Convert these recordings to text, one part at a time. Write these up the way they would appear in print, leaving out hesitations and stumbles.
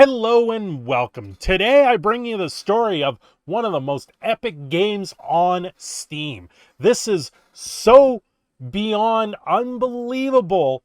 Hello and welcome. Today I bring you the story of one of the most epic games on Steam. This is so beyond unbelievable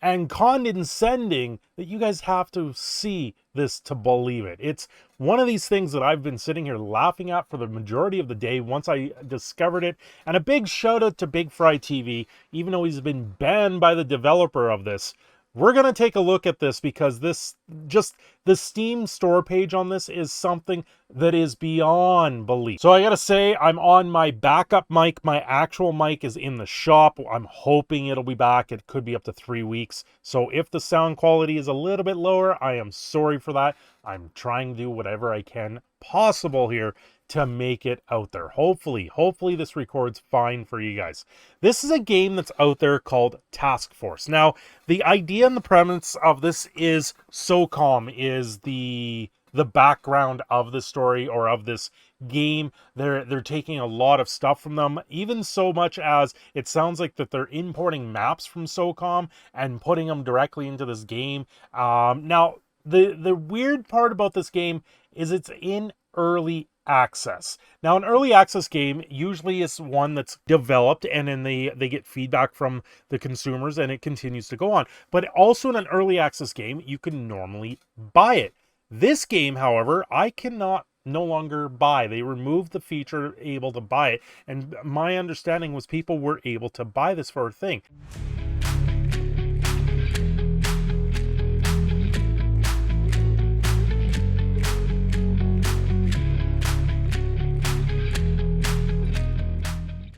and condescending that you guys have to see this to believe it. It's one of these things that I've been sitting here laughing at for the majority of the day once I discovered it. And a big shout out to Bigfry TV, even though he's been banned by the developer of this. We're going to take a look at this because the Steam store page on this is something that is beyond belief. So I got to say, I'm on my backup mic. My actual mic is in the shop. I'm hoping it'll be back. It could be up to 3 weeks. So if the sound quality is a little bit lower, I am sorry for that. I'm trying to do whatever I can possible here to make it out there. Hopefully this records fine for you guys. This is a game that's out there called Task Force. Now, the idea and the premise of this is Socom is the background of the story or of this game. They're taking a lot of stuff from them, even so much as it sounds like that they're importing maps from Socom and putting them directly into this game. Now, the weird part about this game is it's in early access. Now, an early access game usually is one that's developed and then they get feedback from the consumers and it continues to go on. But also in an early access game, you can normally buy it. This game, however, I cannot no longer buy. They removed the feature able to buy it. And my understanding was people were able to buy this for a thing.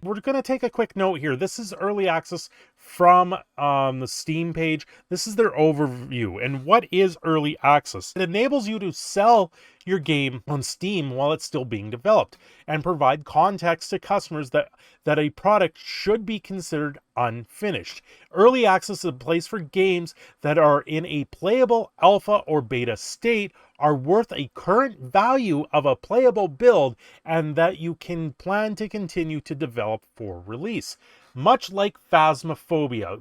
We're going to take a quick note here. This is early access from the Steam page. This is their overview. And what is early access? It enables you to sell your game on Steam while it's still being developed and provide context to customers that a product should be considered unfinished. Early access is a place for games that are in a playable alpha or beta state, are worth a current value of a playable build, and that you can plan to continue to develop for release. Much like Phasmophobia,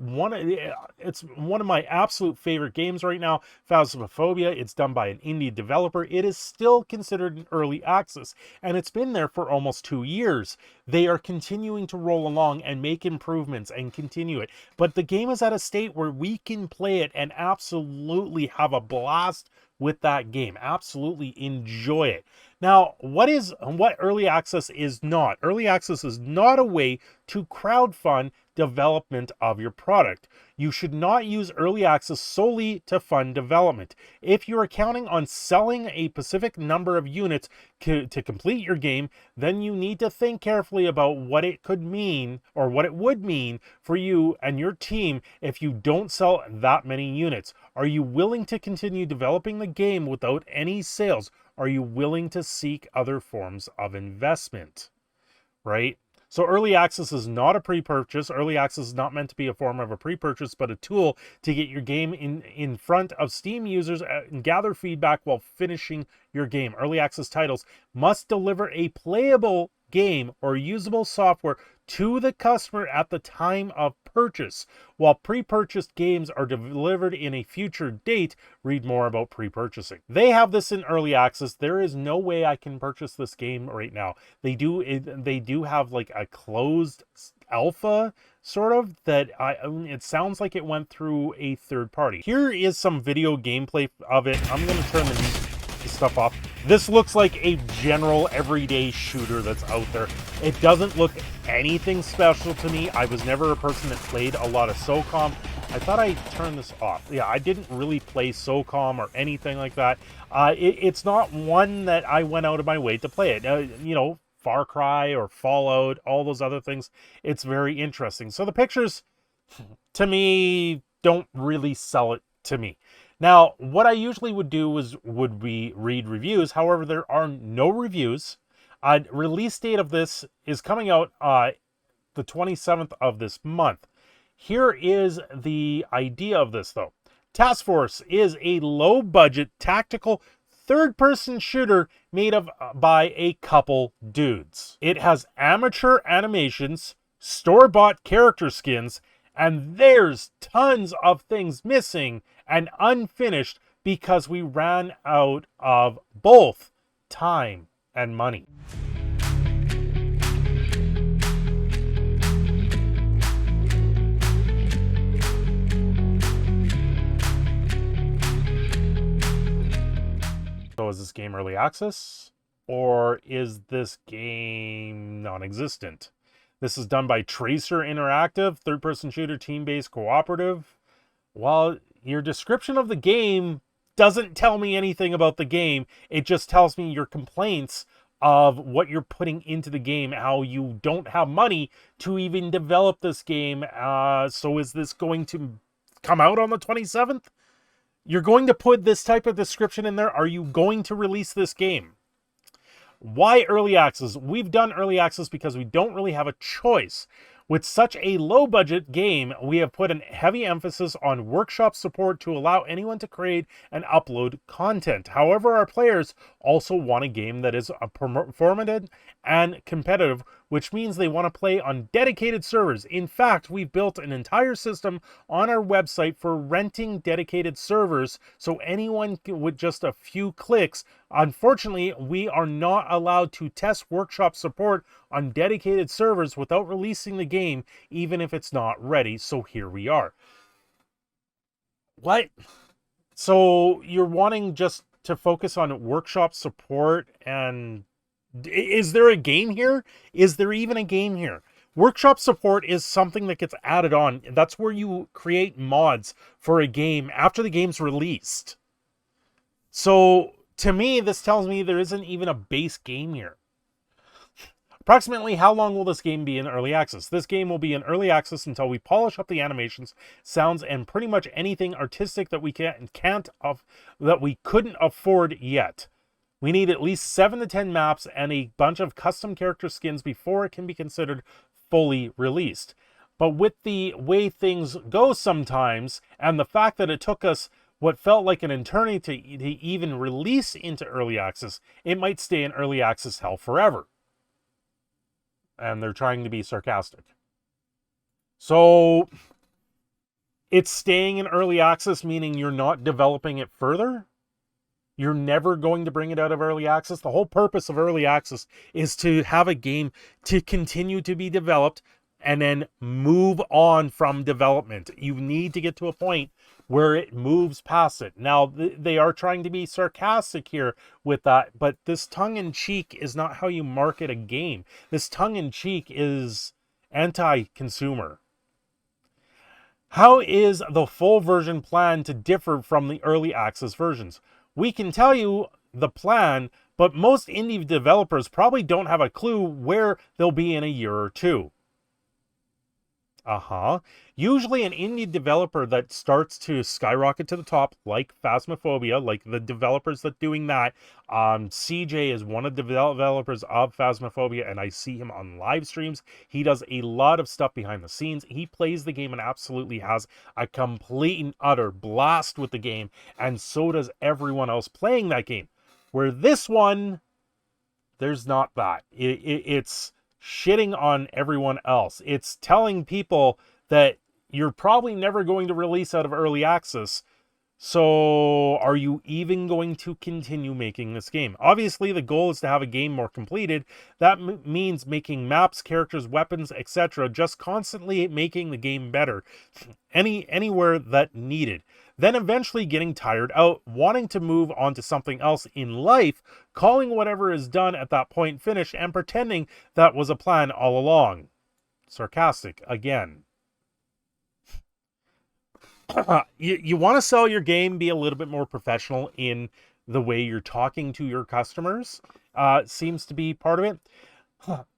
it's one of my absolute favorite games right now. Phasmophobia, it's done by an indie developer. It is still considered an early access, and it's been there for almost 2 years. They are continuing to roll along and make improvements and continue it. But the game is at a state where we can play it and absolutely have a blast with that game. Absolutely enjoy it. Now, what early access is not? Early access is not a way to crowdfund development of your product. You should not use early access solely to fund development. If you're counting on selling a specific number of units to complete your game, then you need to think carefully about what it could mean or what it would mean for you and your team if you don't sell that many units. Are you willing to continue developing the game without any sales? Are you willing to seek other forms of investment? Right? So early access is not a pre-purchase. Early access is not meant to be a form of a pre-purchase, but a tool to get your game in front of Steam users and gather feedback while finishing your game. Early access titles must deliver a playable game or usable software to the customer at the time of purchase, while pre-purchased games are delivered in a future date. Read more about pre-purchasing. They have this in early access. There is no way I can purchase this game right now. They do have like a closed alpha sort of that it sounds like it went through a third party. Here is some video gameplay of it. I'm going to turn the stuff off. This looks like a general everyday shooter that's out there. It doesn't look anything special to me. I was never a person that played a lot of Socom. I thought I turned this off. Yeah, I didn't really play Socom or anything like that. It's not one that I went out of my way to play it. You know, Far Cry or Fallout, all those other things. It's very interesting. So the pictures, to me, don't really sell it to me. Now, what I usually would do would be read reviews. However, there are no reviews. Release date of this is coming out the 27th of this month. Here is the idea of this, though. Task Force is a low-budget, tactical, third-person shooter made by a couple dudes. It has amateur animations, store-bought character skins, and there's tons of things missing and unfinished because we ran out of both time and money. So is this game early access, or is this game non-existent? This is done by Tracer Interactive, third-person shooter, team-based, cooperative. Well, your description of the game doesn't tell me anything about the game. It just tells me your complaints of what you're putting into the game, how you don't have money to even develop this game. So is this going to come out on the 27th? You're going to put this type of description in there? Are you going to release this game? Why early access? We've done early access because we don't really have a choice. With such a low-budget game, we have put a heavy emphasis on workshop support to allow anyone to create and upload content. However, our players also want a game that is performative and competitive, which means they want to play on dedicated servers. In fact, we've built an entire system on our website for renting dedicated servers, so anyone with just a few clicks. Unfortunately, we are not allowed to test workshop support on dedicated servers without releasing the game, even if it's not ready. So here we are. What? So you're wanting just to focus on workshop support, and is there a game here? Is there even a game here? Workshop support is something that gets added on. That's where you create mods for a game after the game's released. So to me, this tells me there isn't even a base game here. Approximately how long will this game be in early access? This game will be in early access until we polish up the animations, sounds, and pretty much anything artistic that we that we couldn't afford yet. We need at least 7 to 10 maps and a bunch of custom character skins before it can be considered fully released. But with the way things go sometimes, and the fact that it took us what felt like an eternity to even release into early access, it might stay in early access hell forever. And they're trying to be sarcastic. So it's staying in early access, meaning you're not developing it further? You're never going to bring it out of early access? The whole purpose of early access is to have a game to continue to be developed and then move on from development. You need to get to a point where it moves past it. Now, they are trying to be sarcastic here with that, but this tongue-in-cheek is not how you market a game. This tongue-in-cheek is anti-consumer. How is the full version plan to differ from the early access versions? We can tell you the plan, but most indie developers probably don't have a clue where they'll be in a year or two. Usually an indie developer that starts to skyrocket to the top, like Phasmophobia, like the developers that doing that. CJ is one of the developers of Phasmophobia, and I see him on live streams. He does a lot of stuff behind the scenes. He plays the game and absolutely has a complete and utter blast with the game, and so does everyone else playing that game. Where this one, there's not that. It's shitting on everyone else. It's telling people that you're probably never going to release out of early access. So are you even going to continue making this game? Obviously, the goal is to have a game more completed. That means making maps, characters, weapons, etc. Just constantly making the game better anywhere that needed. Then eventually getting tired out, wanting to move on to something else in life, calling whatever is done at that point finished, and pretending that was a plan all along. Sarcastic again. You want to sell your game, be a little bit more professional in the way you're talking to your customers. Seems to be part of it.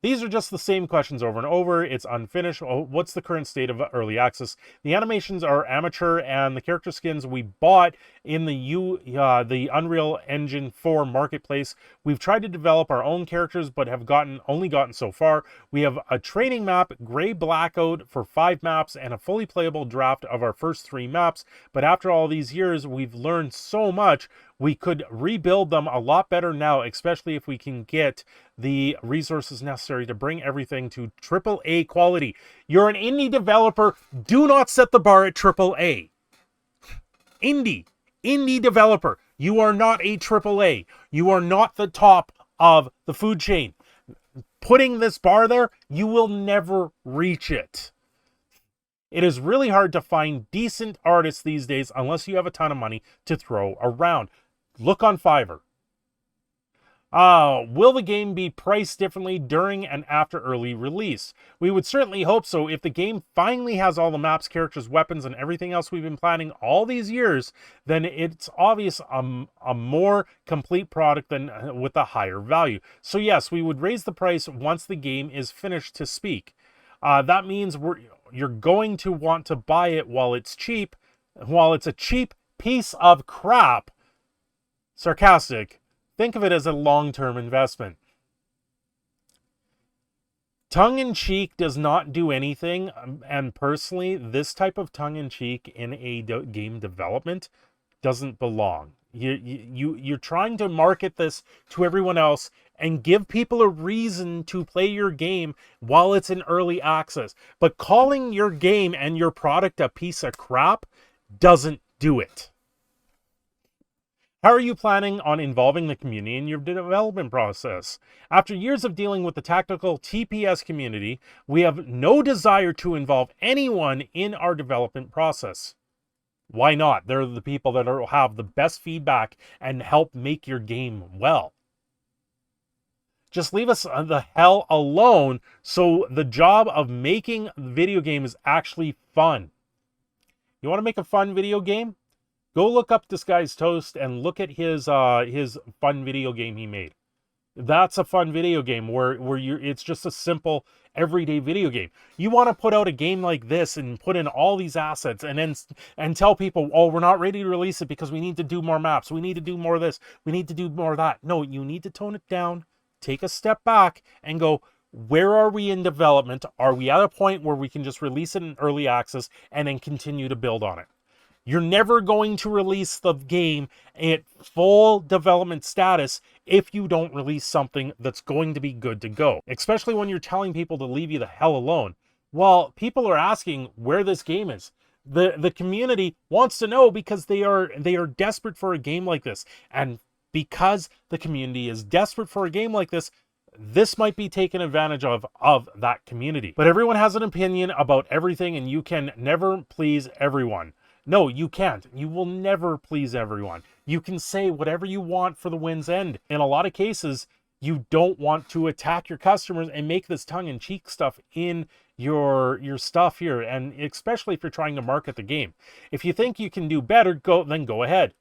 These are just the same questions over and over. It's unfinished. What's the current state of early access? The animations are amateur, and the character skins we bought in the Unreal Engine 4 marketplace. We've tried to develop our own characters, but have only gotten so far. We have a training map, Gray Blackout for 5 maps, and a fully playable draft of our first 3 maps. But after all these years, we've learned so much. We could rebuild them a lot better now, especially if we can get the resources necessary to bring everything to AAA quality. You're an indie developer. Do not set the bar at AAA. Indie. Indie developer. You are not a AAA. You are not the top of the food chain. Putting this bar there, you will never reach it. It is really hard to find decent artists these days unless you have a ton of money to throw around. Look on Fiverr. Will the game be priced differently during and after early release? We would certainly hope so. If the game finally has all the maps, characters, weapons, and everything else we've been planning all these years, then it's obvious a more complete product than with a higher value. So yes, we would raise the price once the game is finished to speak. That means you're going to want to buy it while it's cheap, while it's a cheap piece of crap. Sarcastic. Think of it as a long-term investment. Tongue-in-cheek does not do anything, and personally, this type of tongue-in-cheek in a game development doesn't belong. You're trying to market this to everyone else and give people a reason to play your game while it's in early access. But calling your game and your product a piece of crap doesn't do it. How are you planning on involving the community in your development process? After years of dealing with the tactical TPS community, we have no desire to involve anyone in our development process. Why not? They're the people that have the best feedback and help make your game well. Just leave us the hell alone so the job of making the video game is actually fun. You want to make a fun video game? Go look up this guy's toast and look at his fun video game he made. That's a fun video game where it's just a simple everyday video game. You want to put out a game like this and put in all these assets and tell people, oh, we're not ready to release it because we need to do more maps. We need to do more of this. We need to do more of that. No, you need to tone it down, take a step back and go, where are we in development? Are we at a point where we can just release it in early access and then continue to build on it? You're never going to release the game at full development status if you don't release something that's going to be good to go, especially when you're telling people to leave you the hell alone. Well, people are asking where this game is. The community wants to know because they are desperate for a game like this. And because the community is desperate for a game like this, this might be taken advantage of that community. But everyone has an opinion about everything, and you can never please everyone. No, you can't. You will never please everyone. You can say whatever you want for the win's end. In a lot of cases, you don't want to attack your customers and make this tongue-in-cheek stuff in your stuff here, and especially if you're trying to market the game. If you think you can do better, then go ahead.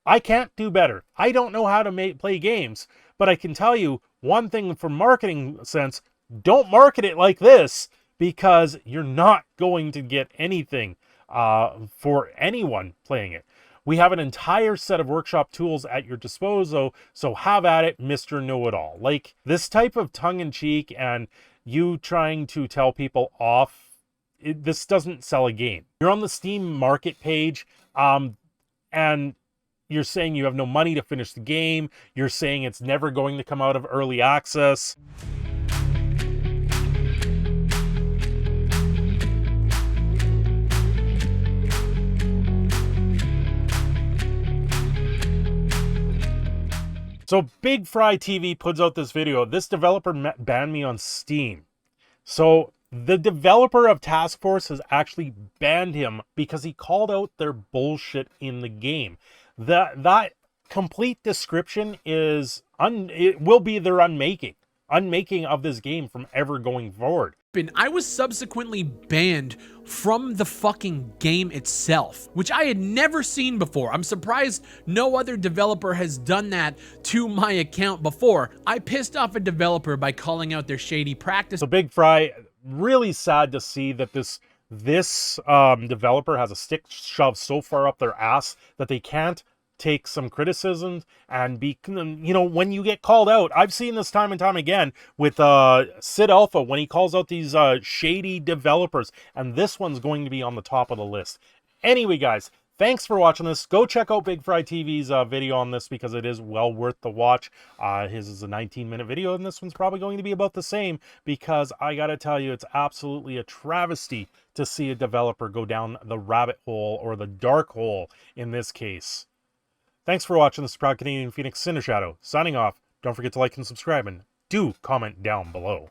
I can't do better. I don't know how to play games, but I can tell you one thing from marketing sense, don't market it like this because you're not going to get anything for anyone playing it. We have an entire set of workshop tools at your disposal, so have at it, Mr. Know-It-All. Like, this type of tongue-in-cheek and you trying to tell people off, this doesn't sell a game. You're on the Steam market page, and you're saying you have no money to finish the game. You're saying it's never going to come out of early access. So Bigfry TV puts out this video. This developer banned me on Steam. So the developer of Task Force has actually banned him because he called out their bullshit in the game. That complete description is it will be their unmaking of this game from ever going forward. I was subsequently banned from the fucking game itself, which I had never seen before. I'm surprised no other developer has done that to my account before. I pissed off a developer by calling out their shady practice. So Bigfry, really sad to see that this developer has a stick shoved so far up their ass that they can't take some criticism and be, you know, when you get called out. I've seen this time and time again with Sid Alpha when he calls out these shady developers, and this one's going to be on the top of the list. Anyway, guys, thanks for watching this. Go check out Bigfry TV's video on this because it is well worth the watch. His is a 19-minute video, and this one's probably going to be about the same because I gotta tell you, it's absolutely a travesty to see a developer go down the rabbit hole, or the dark hole in this case, Thanks for watching. This is Proud Canadian Phoenix Cindershadow, signing off. Don't forget to like and subscribe, and do comment down below.